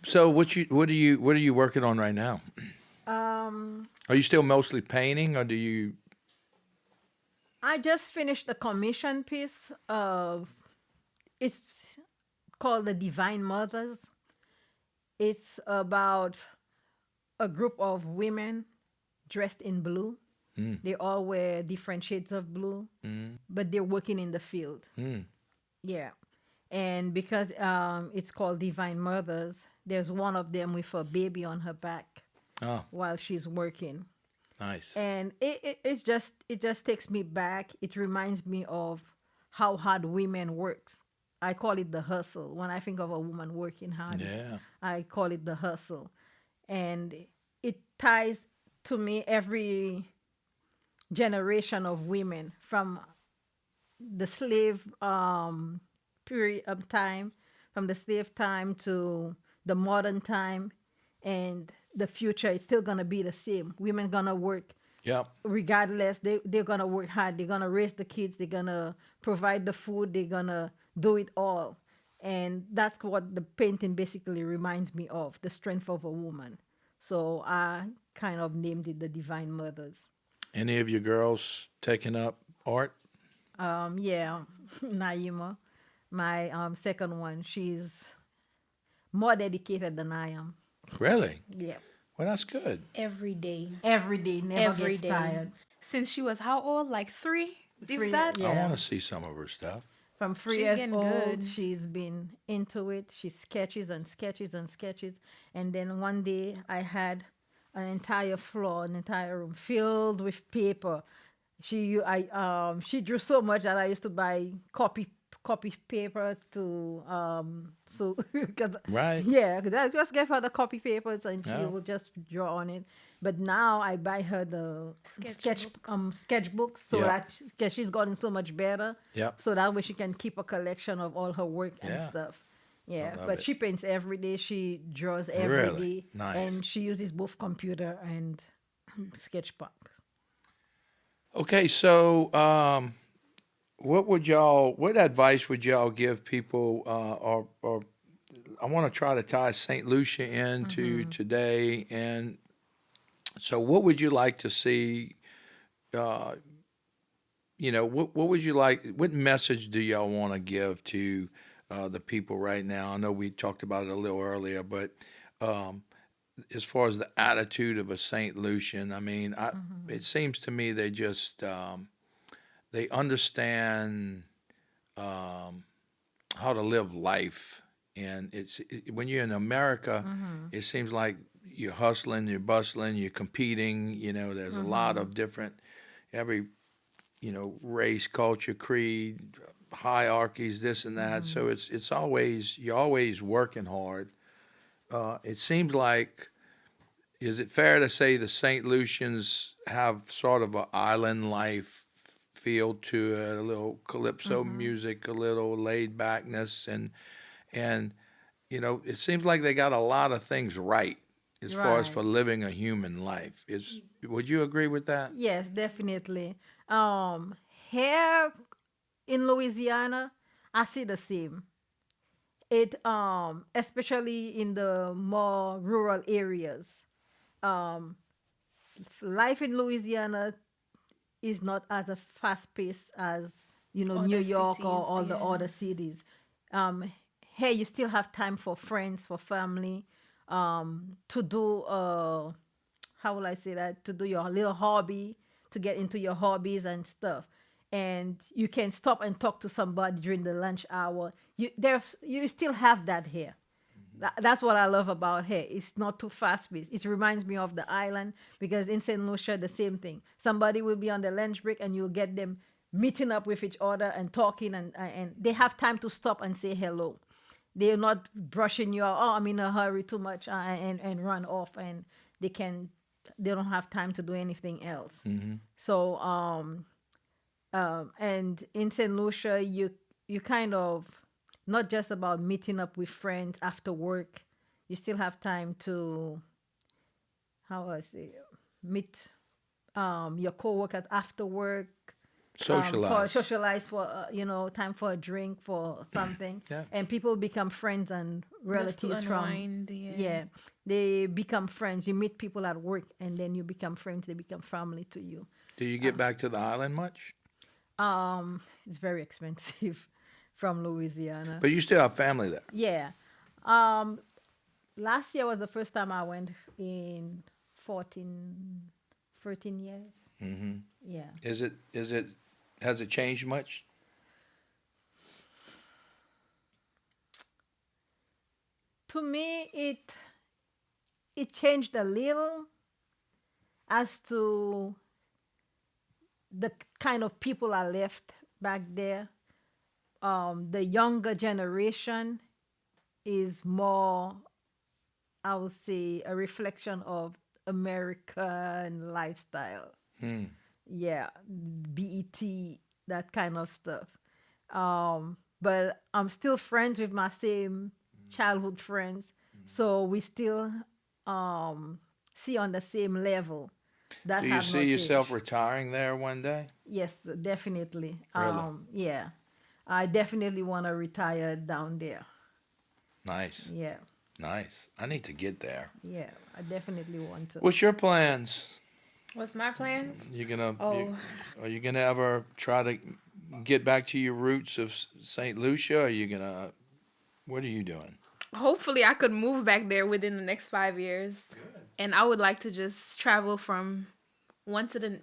So what are you working on right now? um, Are you still mostly painting, or do you? I just finished a commission piece of. It's called the Divine Mothers. It's about a group of women dressed in blue. Mm, They all wear different shades of blue, mm, but they're working in the field. mm. Yeah. And because it's called Divine Mothers, there's one of them with a baby on her back Oh, while she's working. nice. And it just takes me back. It reminds me of how hard women works. I call it the hustle. When I think of a woman working hard, Yeah. I call it the hustle. And it ties to me every generation of women from the slave period of time, from the slave time to the modern time, and the future. It's still gonna be the same. Women gonna work Yep. regardless. They're gonna work hard. They're gonna raise the kids. They're gonna provide the food. They're gonna do it all. And that's what the painting basically reminds me of, the strength of a woman. So I kind of named it the Divine Mothers. Any of your girls taking up art? Yeah, Naima, my second one, she's more dedicated than I am. Really? Yeah, Well, that's good. Every day. every day, never Every gets day. tired. Since she was how old? Like 3? Three, If that? I yeah. want to see some of her stuff. From three She's years getting old, good. she's been into it. She sketches and sketches and sketches. And then one day I had an entire floor, an entire room filled with paper. She drew so much that I used to buy copy paper to so because Right. yeah, 'cause I just gave her the copy papers and she Yeah. will just draw on it. But now I buy her the sketchbooks so Yeah. that because she's gotten so much better, Yep. so that way she can keep a collection of all her work and Yeah. stuff. Yeah, love but it. she paints every day. She draws every day, Really? Nice. and she uses both computer and sketchbook. Okay, so what advice would y'all give people, or I want to try to tie St. Lucia into today, and so what would you like to see? Uh, what would you like? What message do y'all want to give to the people right now? I know we talked about it a little earlier, but um, as far as the attitude of a St. Lucian, I mean, it seems to me they just they understand um, how to live life, and when you're in America, it seems like you're hustling, you're bustling, you're competing. There's a lot of different every race, culture, creed, hierarchies, this and that. So it's always you're always working hard. It seems like, is it fair to say the St. Lucians have sort of an island life feel to it, a little calypso music, a little laid backness, and it seems like they got a lot of things right as far as Right. for living a human life. Would you agree with that? Yes, definitely. Here in Louisiana, I see the same. It especially in the more rural areas. Um, Life in Louisiana is not as a fast pace as New Other York or cities, all the yeah. other cities. Um, Here you still have time for friends, for family, to do how will I say that, to do your little hobby, to get into your hobbies and stuff. and you can stop and talk to somebody during the lunch hour. You still have that here. That's what I love about here. It's not too fast paced. It reminds me of the island because in Saint Lucia, the same thing. Somebody will be on the lunch break and you'll get them meeting up with each other and talking, and they have time to stop and say hello. They're not brushing you off. Oh, I'm in a hurry too much, and run off, and they can they don't have time to do anything else. So and in St. Lucia, you kind of not just about meeting up with friends after work. You still have time to, how I say, meet your coworkers after work. Socialize. Socialize for time for a drink, for something. Yeah. And people become friends and Just to relatives from, unwind, yeah. yeah, they become friends. You meet people at work and then you become friends. They become family to you. Do you get back to the island much? It's very expensive from Louisiana. But you still have family there. Yeah. Last year was the first time I went in 14, 13 years. Yeah. Has it changed much? To me, it changed a little as to the kind of people I left back there. The younger generation is more, I would say, a reflection of American lifestyle. Yeah, BET, that kind of stuff. But I'm still friends with my same childhood friends, so we still see on the same level. That Do you have see not yourself changed. retiring there one day? Yes, definitely. Really? Yeah, I definitely want to retire down there. Nice. Yeah, Nice. I need to get there. yeah, I definitely want to. What's your plans? What's my plans? Oh, Are you gonna ever try to get back to your roots of Saint Lucia? Are you gonna? What are you doing? hopefully I could move back there within the next 5 years. And I would like to just travel from one to the,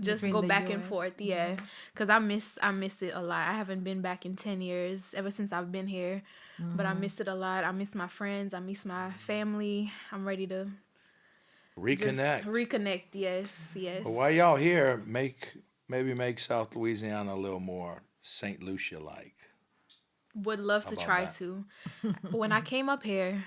just Between go the back and US. forth. Yeah. Cause I miss it a lot. I haven't been back in 10 years ever since I've been here, but I miss it a lot. I miss my friends. I miss my family. I'm ready to Reconnect. just reconnect. Yes. Yes. Well, while y'all here, maybe make South Louisiana a little more Saint Lucia like. Would love to about try that? to. When I came up here,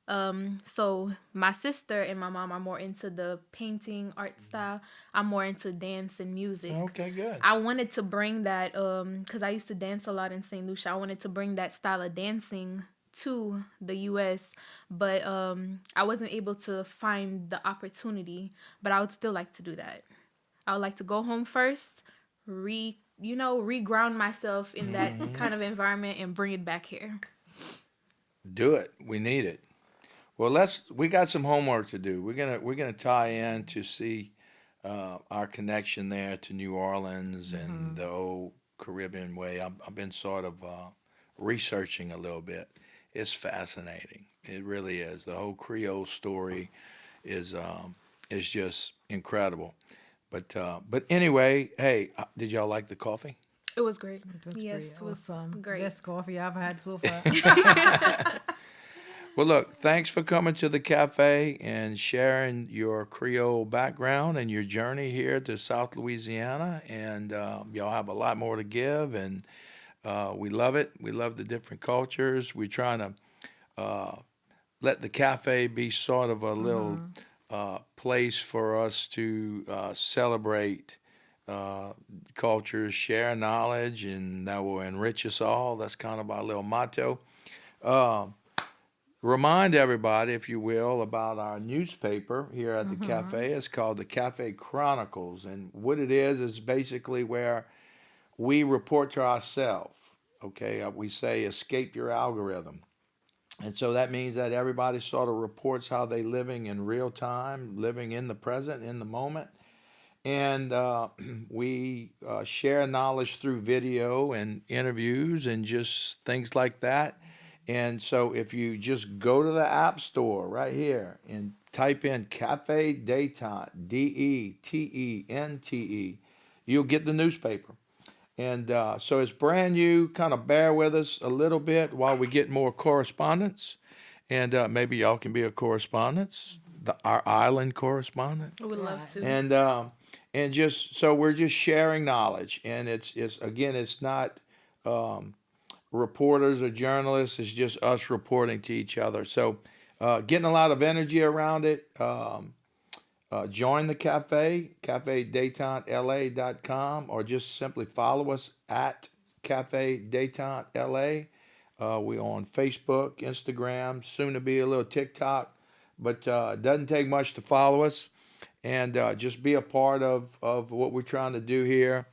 so my sister and my mom are more into the painting art style. I'm more into dance and music. Okay, good. I wanted to bring that because I used to dance a lot in St. Lucia. I wanted to bring that style of dancing to the US, but I wasn't able to find the opportunity, but I would still like to do that. I would like to go home first, reground myself in that kind of environment and bring it back here. Do it. We need it. Well, we got some homework to do. We're gonna tie in to see our connection there to New Orleans and the old Caribbean way. I've been sort of researching a little bit. It's fascinating. It really is. The whole Creole story is just incredible. But anyway, hey, did y'all like the coffee? It was great. It was Yes, pretty it was awesome. great. Best coffee I've had so far. Well, look, thanks for coming to the cafe and sharing your Creole background and your journey here to South Louisiana. And y'all have a lot more to give, and we love it. We love the different cultures. We're trying to let the cafe be sort of a little place for us to celebrate cultures, share knowledge, and that will enrich us all. That's kind of our little motto. Remind everybody, if you will, about our newspaper here at the cafe. It's called the Cafe Chronicles, and what it is basically where we report to ourselves. Okay, we say escape your algorithm, and so that means that everybody sort of reports how they living in real time, living in the present, in the moment, and we share knowledge through video and interviews and just things like that. And so if you just go to the App Store right here and type in Cafe Detente, Detente, you'll get the newspaper. And so it's brand new. Kind of bear with us a little bit while we get more correspondence. And maybe y'all can be a correspondent, our island correspondent. We would love to. And just so we're just sharing knowledge. And it's again, it's not reporters or journalists. It's just us reporting to each other. So getting a lot of energy around it. Join the cafe, cafedetentela.com, or just simply follow us at Cafe Detente LA. We're on Facebook, Instagram, soon to be a little TikTok, but it doesn't take much to follow us, and just be a part of what we're trying to do here.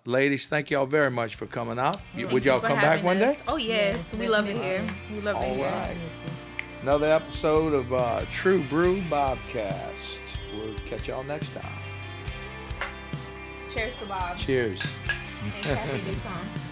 Ladies, thank y'all very much for coming out. Would y'all come back one day? Oh, yes. We love it here. We love it All here. right. Another episode of True Brew Bobcast. We'll catch y'all next time. Cheers to Bob. Cheers. And Cafe Detente.